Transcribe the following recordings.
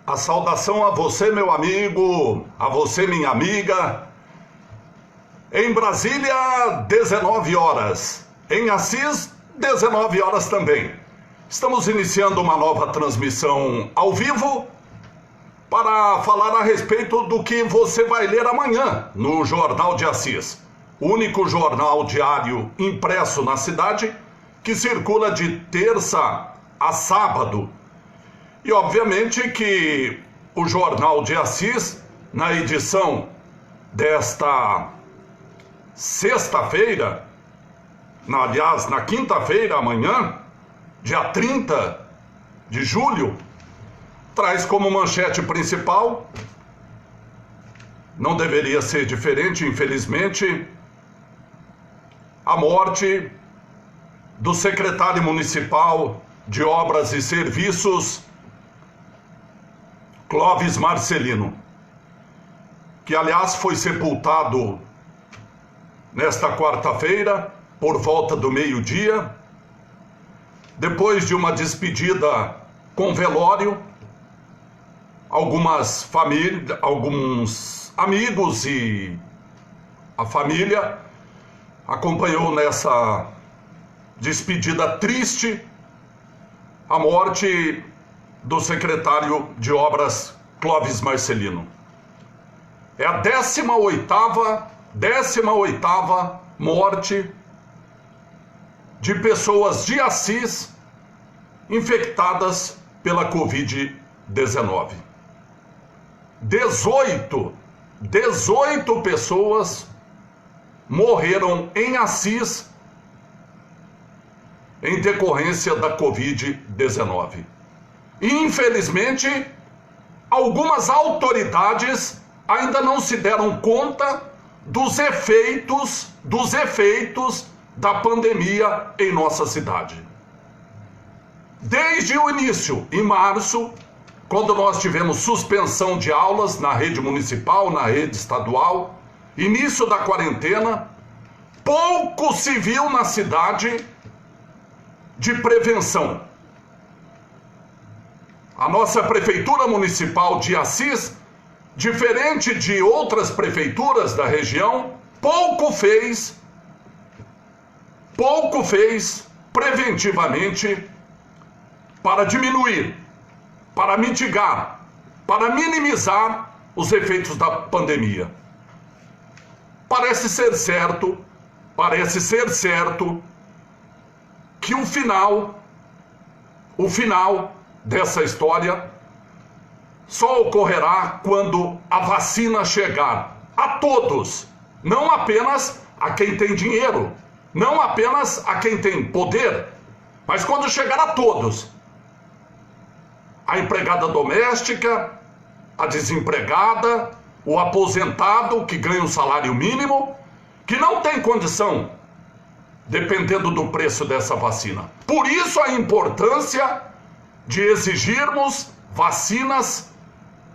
A saudação a você, meu amigo, a você, minha amiga. Em Brasília, 19 horas. Em Assis, 19 horas também. Estamos iniciando uma nova transmissão ao vivo para falar a respeito do que você vai ler amanhã no Jornal de Assis. O único jornal diário impresso na cidade que circula de terça a sábado. E obviamente que o Jornal de Assis, na edição desta sexta-feira, aliás, na quinta-feira, amanhã, dia 30 de julho, traz como manchete principal, não deveria ser diferente, infelizmente, a morte do secretário municipal de Obras e Serviços, Clóvis Marcelino, que aliás foi sepultado nesta quarta-feira, por volta do meio-dia, depois de uma despedida com velório. Algumas famílias, alguns amigos e a família acompanhou nessa despedida triste a morte do secretário de Obras Clóvis Marcelino. É a 18ª morte de pessoas de Assis infectadas pela Covid-19. 18 pessoas morreram em Assis em decorrência da Covid-19. Infelizmente, algumas autoridades ainda não se deram conta dos efeitos da pandemia em nossa cidade. Desde o início, em março, quando nós tivemos suspensão de aulas na rede municipal, na rede estadual, início da quarentena, pouco se viu na cidade de prevenção. A nossa prefeitura municipal de Assis, diferente de outras prefeituras da região, pouco fez preventivamente para diminuir, para mitigar, para minimizar os efeitos da pandemia. Parece ser certo que o final dessa história só ocorrerá quando a vacina chegar a todos, não apenas a quem tem dinheiro, não apenas a quem tem poder, mas quando chegar a todos. A empregada doméstica, a desempregada, o aposentado que ganha um salário mínimo, que não tem condição, dependendo do preço dessa vacina. Por isso a importância de exigirmos vacinas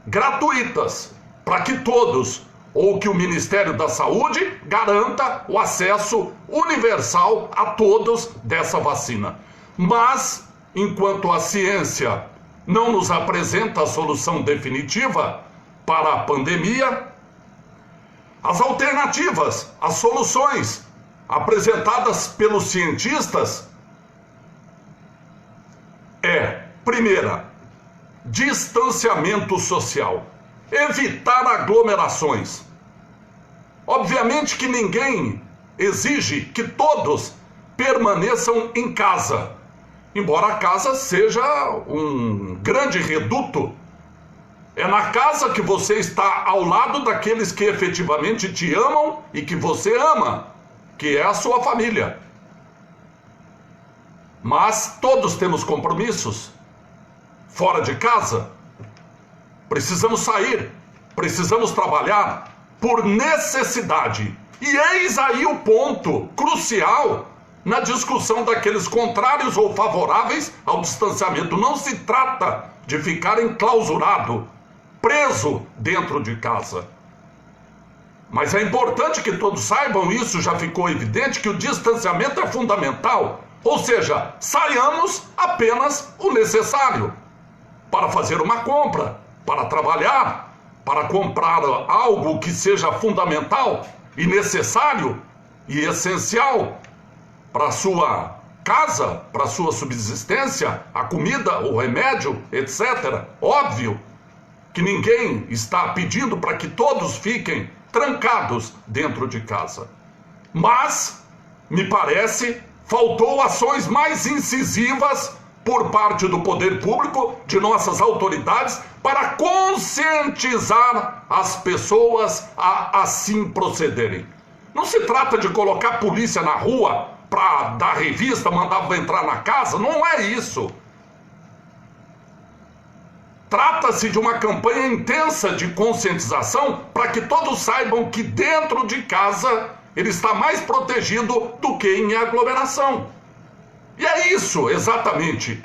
gratuitas, para que todos, ou que o Ministério da Saúde garanta o acesso universal a todos dessa vacina. Mas, enquanto a ciência não nos apresenta a solução definitiva para a pandemia, as alternativas, as soluções apresentadas pelos cientistas primeira, distanciamento social, evitar aglomerações. Obviamente que ninguém exige que todos permaneçam em casa, embora a casa seja um grande reduto. É na casa que você está ao lado daqueles que efetivamente te amam e que você ama, que é a sua família. Mas todos temos compromissos fora de casa. Precisamos sair, precisamos trabalhar por necessidade. E eis aí o ponto crucial na discussão daqueles contrários ou favoráveis ao distanciamento. Não se trata de ficar enclausurado, preso dentro de casa. Mas é importante que todos saibam, isso já ficou evidente, que o distanciamento é fundamental. Ou seja, saiamos apenas o necessário para fazer uma compra, para trabalhar, para comprar algo que seja fundamental e necessário e essencial para a sua casa, para a sua subsistência, a comida, o remédio, etc. Óbvio que ninguém está pedindo para que todos fiquem trancados dentro de casa. Mas, me parece, faltou ações mais incisivas por parte do poder público, de nossas autoridades, para conscientizar as pessoas a assim procederem. Não se trata de colocar polícia na rua para dar revista, mandar entrar na casa, não é isso. Trata-se de uma campanha intensa de conscientização para que todos saibam que dentro de casa ele está mais protegido do que em aglomeração. E é isso exatamente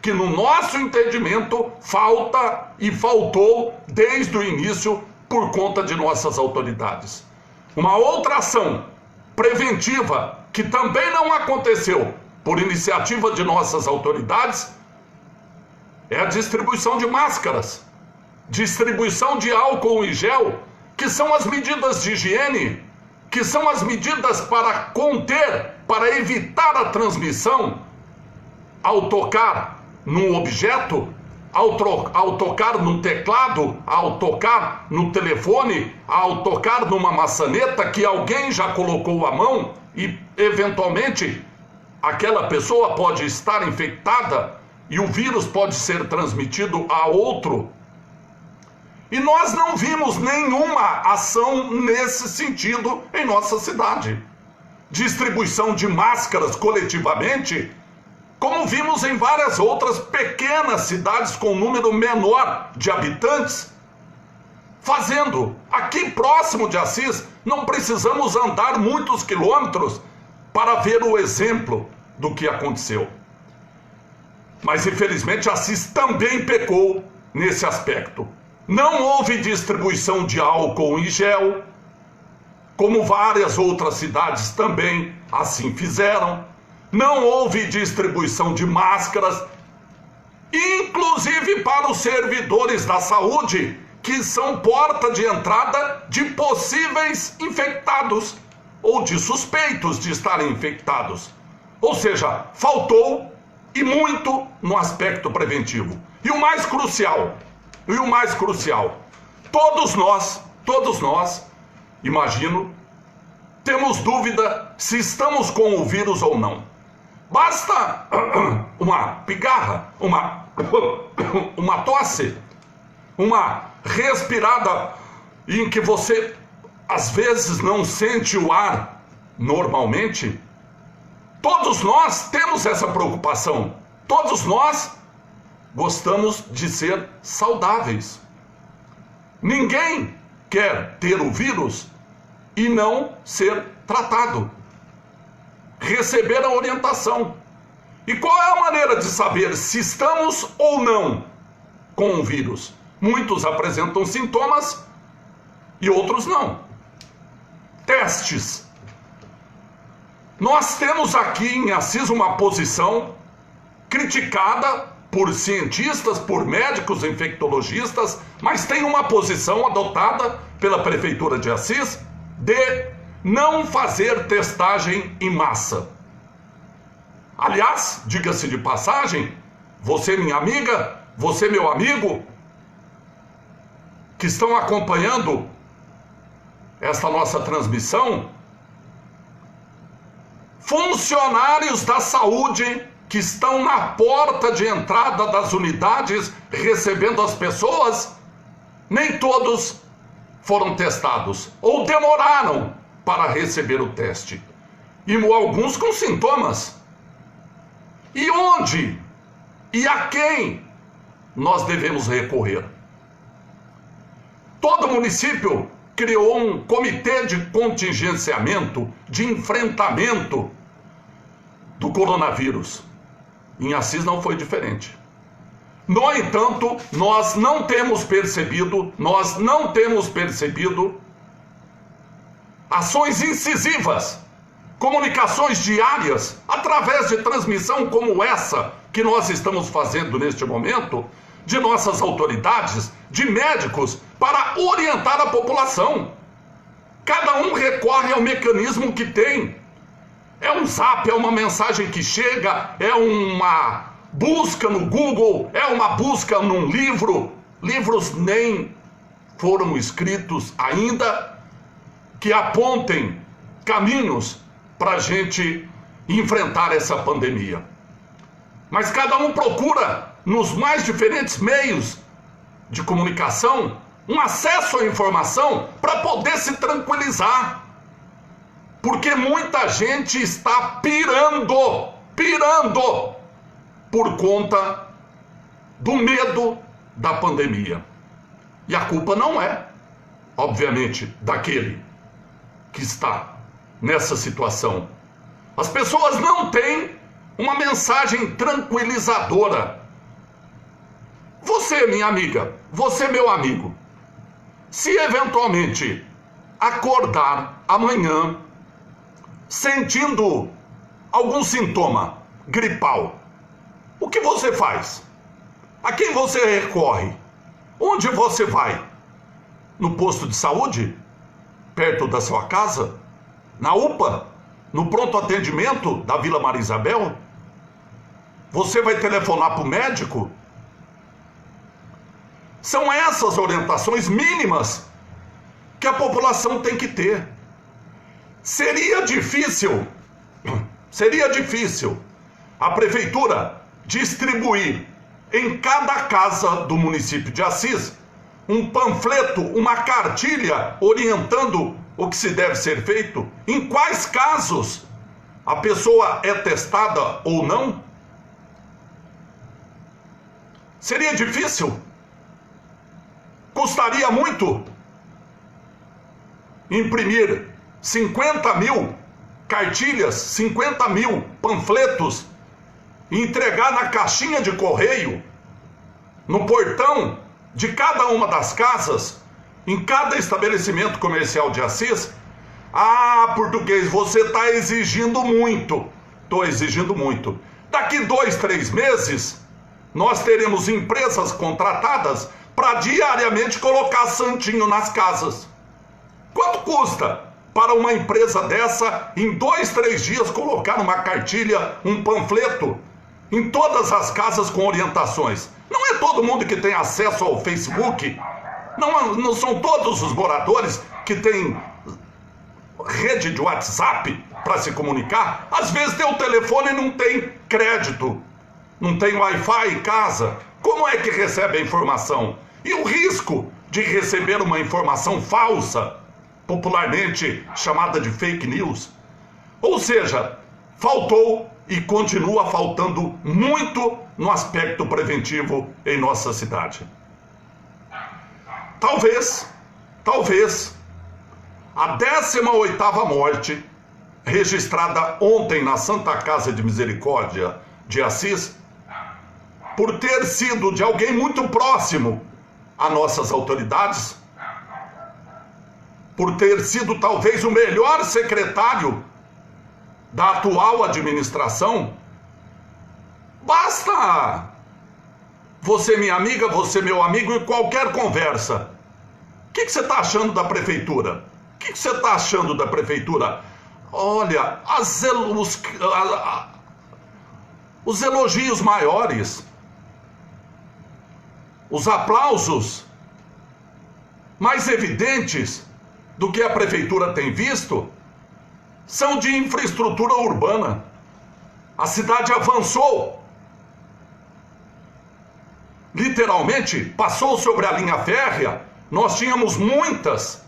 que no nosso entendimento falta e faltou desde o início por conta de nossas autoridades. Uma outra ação preventiva que também não aconteceu por iniciativa de nossas autoridades é a distribuição de máscaras, distribuição de álcool em gel, que são as medidas de higiene, que são as medidas para conter, para evitar a transmissão ao tocar num objeto, ao tocar no teclado, ao tocar no telefone, ao tocar numa maçaneta que alguém já colocou a mão e, eventualmente, aquela pessoa pode estar infectada e o vírus pode ser transmitido a outro. E nós não vimos nenhuma ação nesse sentido em nossa cidade. Distribuição de máscaras coletivamente, como vimos em várias outras pequenas cidades com número menor de habitantes, fazendo. Aqui próximo de Assis, não precisamos andar muitos quilômetros para ver o exemplo do que aconteceu. Mas infelizmente Assis também pecou nesse aspecto. Não houve distribuição de álcool em gel, como várias outras cidades também assim fizeram. Não houve distribuição de máscaras, inclusive para os servidores da saúde, que são porta de entrada de possíveis infectados ou de suspeitos de estarem infectados. Ou seja, faltou e muito no aspecto preventivo. E o mais crucial, todos nós, imagino, temos dúvida se estamos com o vírus ou não. Basta uma pigarra, uma tosse, uma respirada em que você às vezes não sente o ar normalmente. Todos nós temos essa preocupação. Todos nós gostamos de ser saudáveis. Ninguém quer ter o vírus e não ser tratado. Receber a orientação. E qual é a maneira de saber se estamos ou não com o vírus? Muitos apresentam sintomas e outros não. Testes. Nós temos aqui em Assis uma posição criticada por cientistas, por médicos, infectologistas, mas tem uma posição adotada pela Prefeitura de Assis de não fazer testagem em massa. Aliás, diga-se de passagem, você minha amiga, você meu amigo, que estão acompanhando esta nossa transmissão, funcionários da saúde que estão na porta de entrada das unidades recebendo as pessoas, nem todos foram testados ou demoraram para receber o teste. E alguns com sintomas. E onde e a quem nós devemos recorrer? Todo município criou um comitê de contingenciamento, de enfrentamento do coronavírus. Em Assis não foi diferente. No entanto, nós não temos percebido ações incisivas, comunicações diárias, através de transmissão como essa, que nós estamos fazendo neste momento, de nossas autoridades, de médicos, para orientar a população. Cada um recorre ao mecanismo que tem. É um zap, é uma mensagem que chega, é uma busca no Google, é uma busca num livro. Livros nem foram escritos ainda que apontem caminhos para a gente enfrentar essa pandemia. Mas cada um procura, nos mais diferentes meios de comunicação, um acesso à informação para poder se tranquilizar. Porque muita gente está pirando por conta do medo da pandemia. E a culpa não é, obviamente, daquele que está nessa situação. As pessoas não têm uma mensagem tranquilizadora. Você, minha amiga, você, meu amigo, se eventualmente acordar amanhã sentindo algum sintoma gripal, o que você faz? A quem você recorre? Onde você vai? No posto de saúde? Perto da sua casa? Na UPA? No pronto atendimento da Vila Maria Isabel? Você vai telefonar para o médico? São essas orientações mínimas que a população tem que ter. Seria difícil a prefeitura distribuir em cada casa do município de Assis um panfleto, uma cartilha orientando o que se deve ser feito, em quais casos a pessoa é testada ou não? Seria difícil? Custaria muito imprimir 50 mil cartilhas, 50 mil panfletos e entregar na caixinha de correio, no portão de cada uma das casas, em cada estabelecimento comercial de Assis? Ah, português, você está exigindo muito. Estou exigindo muito. Daqui 2, 3 meses, nós teremos empresas contratadas para diariamente colocar santinho nas casas. Quanto custa para uma empresa dessa, em 2, 3 dias, colocar uma cartilha, um panfleto, em todas as casas com orientações? Não é todo mundo que tem acesso ao Facebook. Não são todos os moradores que têm rede de WhatsApp para se comunicar. Às vezes tem o telefone e não tem crédito, não tem Wi-Fi em casa. Como é que recebe a informação? E o risco de receber uma informação falsa, popularmente chamada de fake news? Ou seja, faltou e continua faltando muito no aspecto preventivo em nossa cidade. Talvez a 18ª morte registrada ontem na Santa Casa de Misericórdia de Assis, por ter sido de alguém muito próximo a nossas autoridades, por ter sido talvez o melhor secretário da atual administração. Basta você, minha amiga, você, meu amigo, e qualquer conversa. O que você está achando da prefeitura? O que você está achando da prefeitura? Olha, os elogios maiores, os aplausos mais evidentes do que a prefeitura tem visto são de infraestrutura urbana. A cidade avançou. Literalmente, passou sobre a linha férrea. Nós tínhamos muitas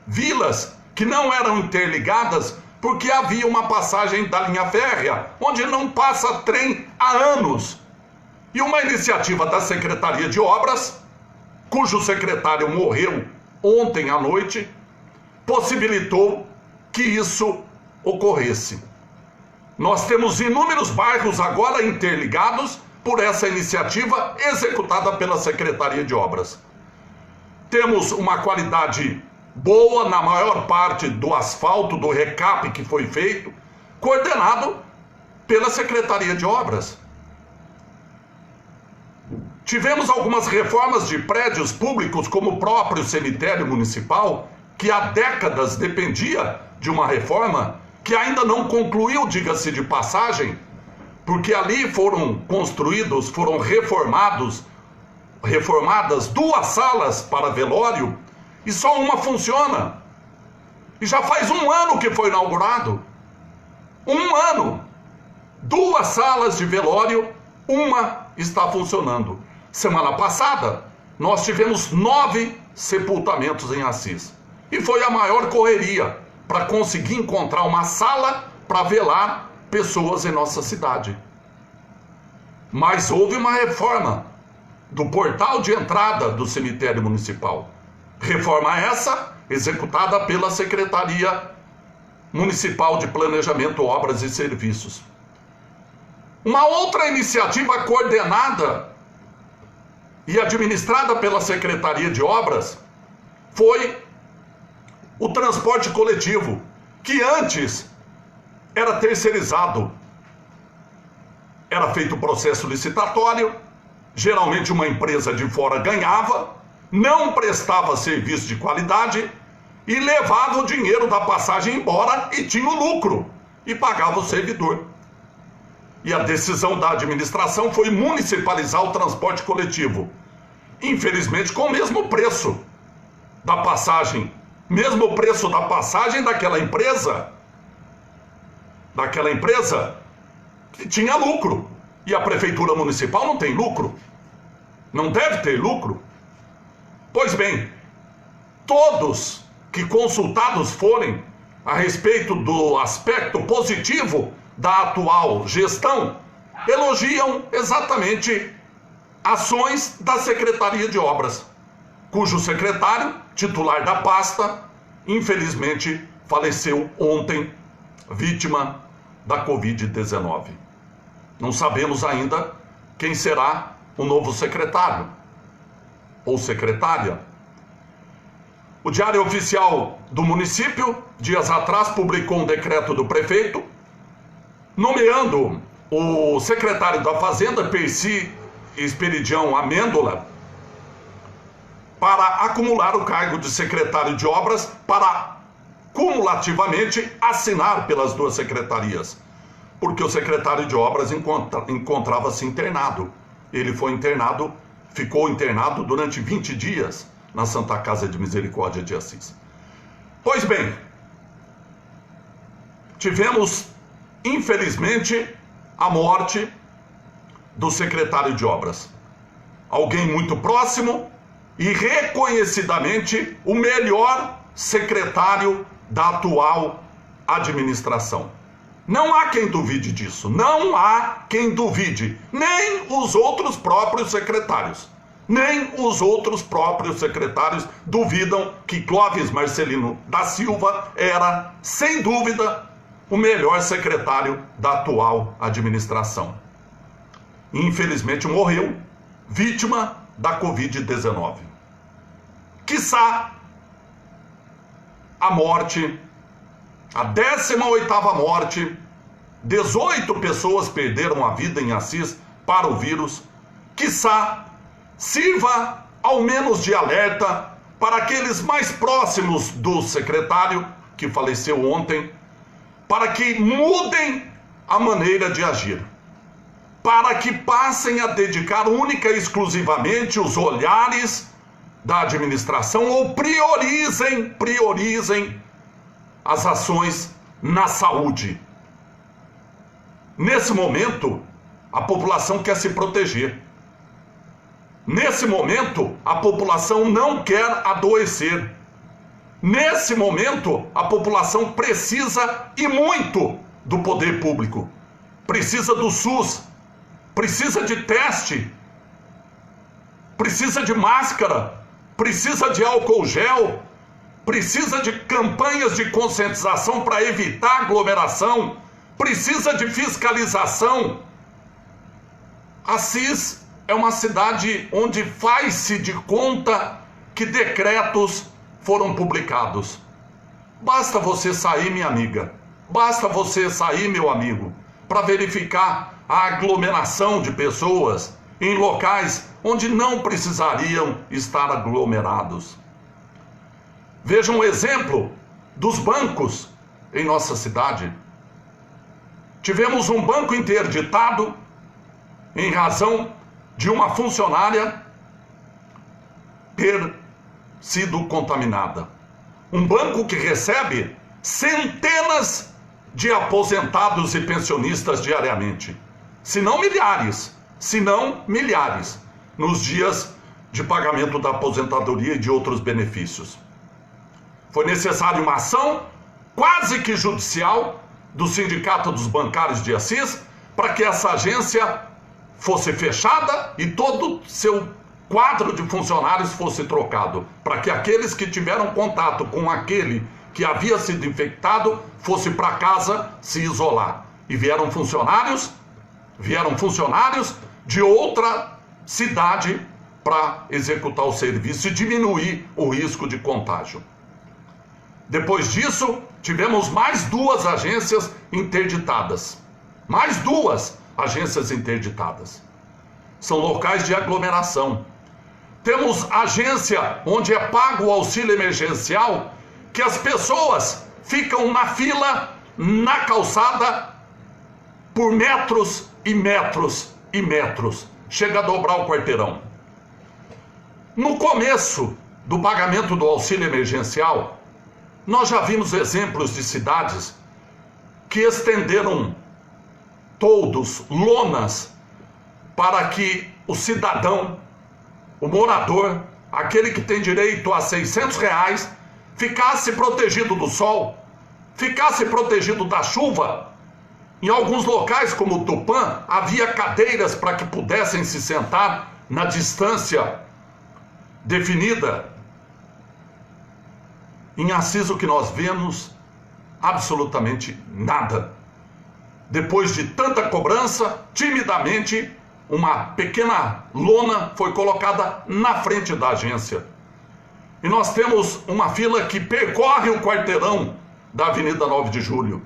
vilas que não eram interligadas porque havia uma passagem da linha férrea, onde não passa trem há anos. E uma iniciativa da Secretaria de Obras, cujo secretário morreu ontem à noite, possibilitou que isso ocorresse. Nós temos inúmeros bairros agora interligados por essa iniciativa executada pela Secretaria de Obras. Temos uma qualidade boa na maior parte do asfalto, do recap que foi feito, coordenado pela Secretaria de Obras. Tivemos algumas reformas de prédios públicos, como o próprio cemitério municipal, que há décadas dependia de uma reforma, que ainda não concluiu, diga-se de passagem, porque ali foram reformadas 2 salas para velório e só uma funciona. E já faz 1 ano que foi inaugurado. 1 ano. 2 salas de velório, uma está funcionando. Semana passada, nós tivemos 9 sepultamentos em Assis. E foi a maior correria para conseguir encontrar uma sala para velar pessoas em nossa cidade. Mas houve uma reforma do portal de entrada do cemitério municipal. Reforma essa executada pela Secretaria Municipal de Planejamento, Obras e Serviços. Uma outra iniciativa coordenada e administrada pela Secretaria de Obras foi o transporte coletivo, que antes era terceirizado. Era feito o processo licitatório, geralmente uma empresa de fora ganhava, não prestava serviço de qualidade e levava o dinheiro da passagem embora e tinha o lucro e pagava o servidor. E a decisão da administração foi municipalizar o transporte coletivo. Infelizmente, com o mesmo preço da passagem. Mesmo preço da passagem daquela empresa que tinha lucro. E a prefeitura municipal não tem lucro. Não deve ter lucro. Pois bem, todos que consultados forem a respeito do aspecto positivo da atual gestão, elogiam exatamente ações da Secretaria de Obras, cujo secretário, titular da pasta, infelizmente faleceu ontem, vítima da Covid-19. Não sabemos ainda quem será o novo secretário ou secretária. O Diário Oficial do município, dias atrás, publicou um decreto do prefeito, nomeando o secretário da Fazenda, Percy Esperidião Amêndola, para acumular o cargo de secretário de obras, para cumulativamente assinar pelas 2 secretarias, porque o secretário de obras encontrava-se internado. Ele ficou internado durante 20 dias na Santa Casa de Misericórdia de Assis. Pois bem, tivemos, infelizmente, a morte do secretário de obras. Alguém muito próximo e reconhecidamente o melhor secretário da atual administração. Não há quem duvide disso, não há quem duvide, nem os outros próprios secretários. Nem os outros próprios secretários duvidam que Clóvis Marcelino da Silva era, sem dúvida, o melhor secretário da atual administração. Infelizmente morreu, vítima da Covid-19. Quiçá a morte, a 18ª morte, 18 pessoas perderam a vida em Assis para o vírus. Quiçá sirva ao menos de alerta para aqueles mais próximos do secretário que faleceu ontem, para que mudem a maneira de agir, para que passem a dedicar única e exclusivamente os olhares da administração ou priorizem as ações na saúde. Nesse momento, a população quer se proteger. Nesse momento, a população não quer adoecer. Nesse momento, a população precisa e muito do poder público. Precisa do SUS, precisa de teste, precisa de máscara, precisa de álcool gel, precisa de campanhas de conscientização para evitar aglomeração, precisa de fiscalização. Assis é uma cidade onde faz-se de conta que decretos foram publicados. Basta você sair, minha amiga, basta você sair, meu amigo, para verificar a aglomeração de pessoas em locais onde não precisariam estar aglomerados. Vejam o exemplo dos bancos em nossa cidade. Tivemos um banco interditado em razão de uma funcionária ter sido contaminada. Um banco que recebe centenas de aposentados e pensionistas diariamente, se não milhares, nos dias de pagamento da aposentadoria e de outros benefícios. Foi necessária uma ação quase que judicial do Sindicato dos Bancários de Assis para que essa agência fosse fechada e todo o seu quadro de funcionários fosse trocado, para que aqueles que tiveram contato com aquele que havia sido infectado fosse para casa se isolar. E vieram funcionários de outra cidade para executar o serviço e diminuir o risco de contágio. Depois disso, tivemos mais 2 agências interditadas. Mais 2 agências interditadas. São locais de aglomeração. Temos agência onde é pago o auxílio emergencial, que as pessoas ficam na fila, na calçada, por metros e metros e metros. Chega a dobrar o quarteirão. No começo do pagamento do auxílio emergencial, nós já vimos exemplos de cidades que estenderam toldos, lonas, para que o cidadão, o morador, aquele que tem direito a R$600, ficasse protegido do sol, ficasse protegido da chuva. Em alguns locais, como o Tupã, havia cadeiras para que pudessem se sentar na distância definida. Em Assis, o que nós vemos? Absolutamente nada. Depois de tanta cobrança, timidamente, uma pequena lona foi colocada na frente da agência. E nós temos uma fila que percorre o quarteirão da Avenida 9 de Julho.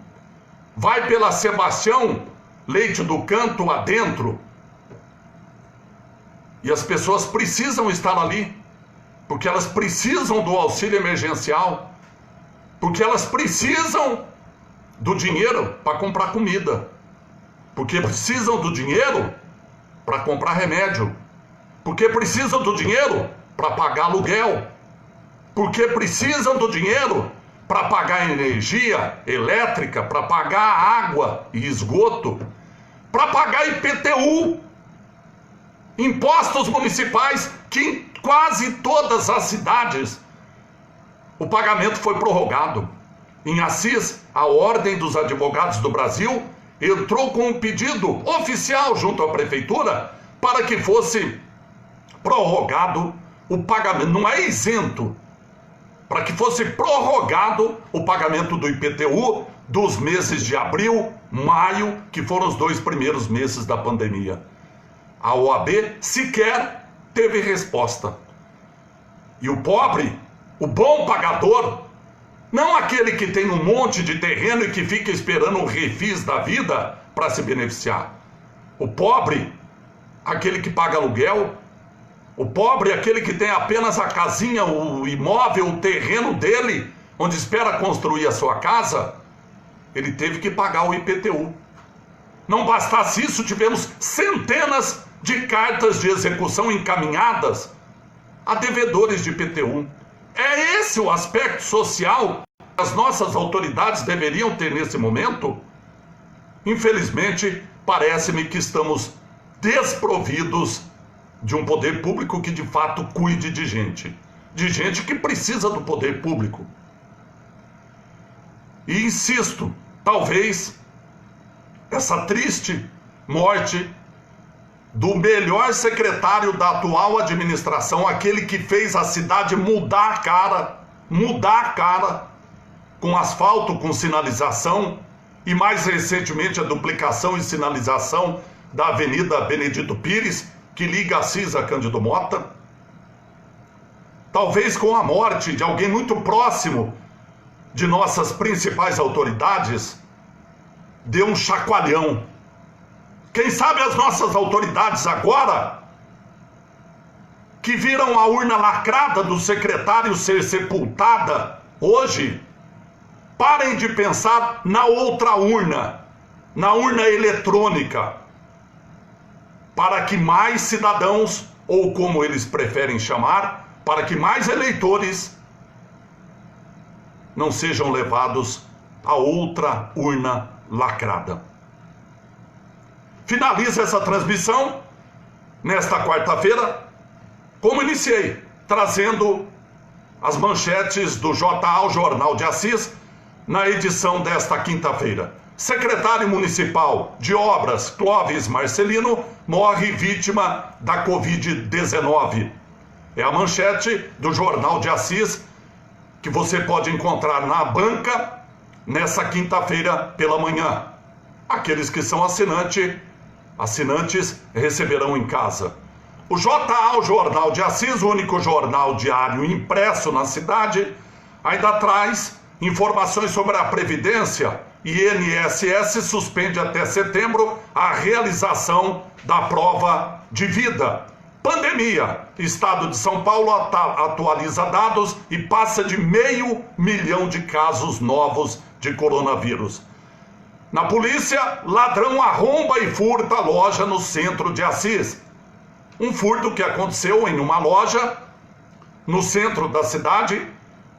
Vai pela Sebastião Leite do Canto adentro. E as pessoas precisam estar ali, porque elas precisam do auxílio emergencial, porque elas precisam do dinheiro para comprar comida, porque precisam do dinheiro para comprar remédio, porque precisam do dinheiro para pagar aluguel, porque precisam do dinheiro para pagar energia elétrica, para pagar água e esgoto, para pagar IPTU, impostos municipais, que em quase todas as cidades o pagamento foi prorrogado. Em Assis, a Ordem dos Advogados do Brasil entrou com um pedido oficial junto à prefeitura para que fosse prorrogado o pagamento, não é isento, para que fosse prorrogado o pagamento do IPTU dos meses de abril, maio, que foram os 2 primeiros meses da pandemia. A OAB sequer teve resposta. E o pobre, o bom pagador, não aquele que tem um monte de terreno e que fica esperando um refis da vida para se beneficiar. O pobre, aquele que paga aluguel. O pobre, aquele que tem apenas a casinha, o imóvel, o terreno dele, onde espera construir a sua casa, ele teve que pagar o IPTU. Não bastasse isso, tivemos centenas de cartas de execução encaminhadas a devedores de IPTU. É esse o aspecto social que as nossas autoridades deveriam ter nesse momento? Infelizmente, parece-me que estamos desprovidos de um poder público que de fato cuide de gente que precisa do poder público. E insisto, talvez essa triste morte do melhor secretário da atual administração, aquele que fez a cidade mudar a cara, com asfalto, com sinalização, e mais recentemente a duplicação e sinalização da Avenida Benedito Pires, que liga Assis a Cândido Mota. Talvez com a morte de alguém muito próximo de nossas principais autoridades, dê um chacoalhão. Quem sabe as nossas autoridades agora que viram a urna lacrada do secretário ser sepultada hoje, parem de pensar na outra urna, na urna eletrônica, para que mais cidadãos, ou como eles preferem chamar, para que mais eleitores não sejam levados a outra urna lacrada. Finaliza essa transmissão nesta quarta-feira, como iniciei, trazendo as manchetes do JA, o Jornal de Assis, na edição desta quinta-feira. Secretário Municipal de Obras, Clóvis Marcelino, morre vítima da Covid-19. É a manchete do Jornal de Assis, que você pode encontrar na banca nessa quinta-feira pela manhã. Aqueles que são assinantes receberão em casa. O JA, o Jornal de Assis, o único jornal diário impresso na cidade, ainda traz informações sobre a Previdência. INSS suspende até setembro a realização da prova de vida. Pandemia. Estado de São Paulo atualiza dados e passa de 500 mil de casos novos de coronavírus. Na polícia, ladrão arromba e furta loja no centro de Assis. Um furto que aconteceu em uma loja no centro da cidade,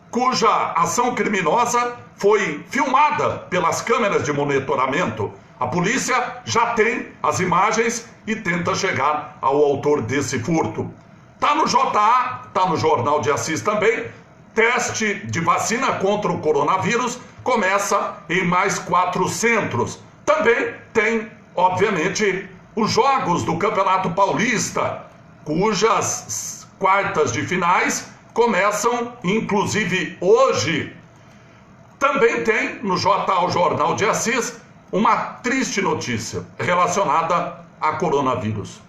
cuja ação criminosa foi filmada pelas câmeras de monitoramento. A polícia já tem as imagens e tenta chegar ao autor desse furto. Tá no JA, tá no Jornal de Assis também. Teste de vacina contra o coronavírus começa em mais 4 centros. Também tem, obviamente, os jogos do Campeonato Paulista, cujas quartas de finais começam, inclusive, hoje. Também tem no JA, o Jornal de Assis, uma triste notícia relacionada a coronavírus.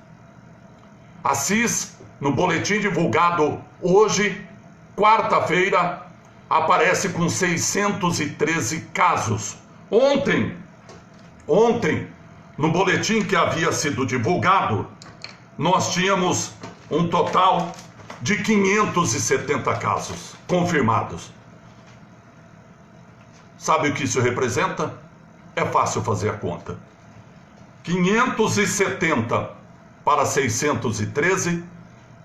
Assis, no boletim divulgado hoje, quarta-feira, aparece com 613 casos. Ontem, no boletim que havia sido divulgado, nós tínhamos um total de 570 casos confirmados. Sabe o que isso representa? É fácil fazer a conta. 570 para 613,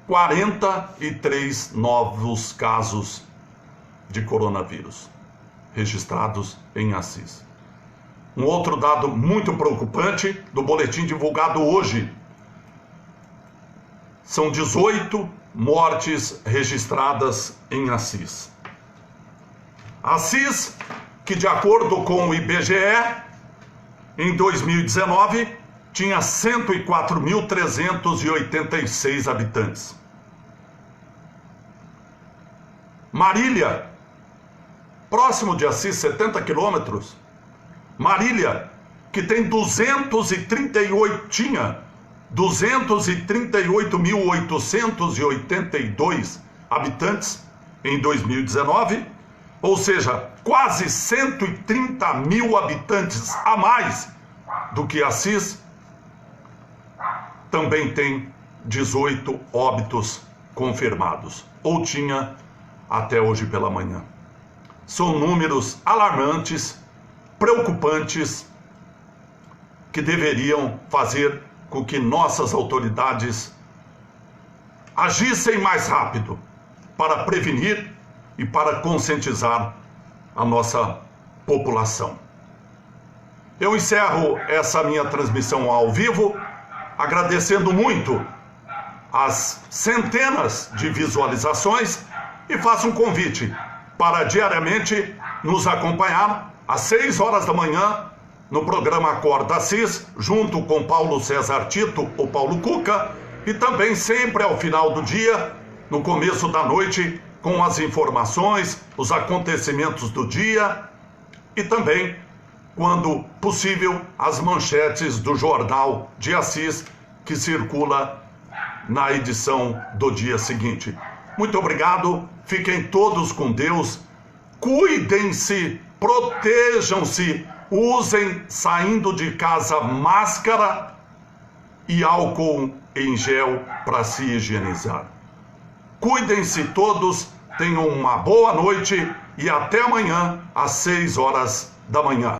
43 novos casos de coronavírus registrados em Assis. Um outro dado muito preocupante do boletim divulgado hoje: são 18 mortes registradas em Assis. Assis, que de acordo com o IBGE, em 2019, tinha 104.386 habitantes. Marília, próximo de Assis, 70 quilômetros. Marília, que tem 238.882 habitantes em 2019, ou seja, quase 130 mil habitantes a mais do que Assis, também tem 18 óbitos confirmados, ou tinha até hoje pela manhã. São números alarmantes, preocupantes, que deveriam fazer com que nossas autoridades agissem mais rápido para prevenir e para conscientizar a nossa população. Eu encerro essa minha transmissão ao vivo, agradecendo muito as centenas de visualizações e faço um convite para diariamente nos acompanhar às 6 horas da manhã no programa Acorda Assis, junto com Paulo César Tito, ou Paulo Cuca, e também sempre ao final do dia, no começo da noite, com as informações, os acontecimentos do dia e também, quando possível, as manchetes do Jornal de Assis, que circula na edição do dia seguinte. Muito obrigado, fiquem todos com Deus, cuidem-se, protejam-se, usem, saindo de casa, máscara e álcool em gel para se higienizar. Cuidem-se todos, tenham uma boa noite e até amanhã às 6 horas da manhã.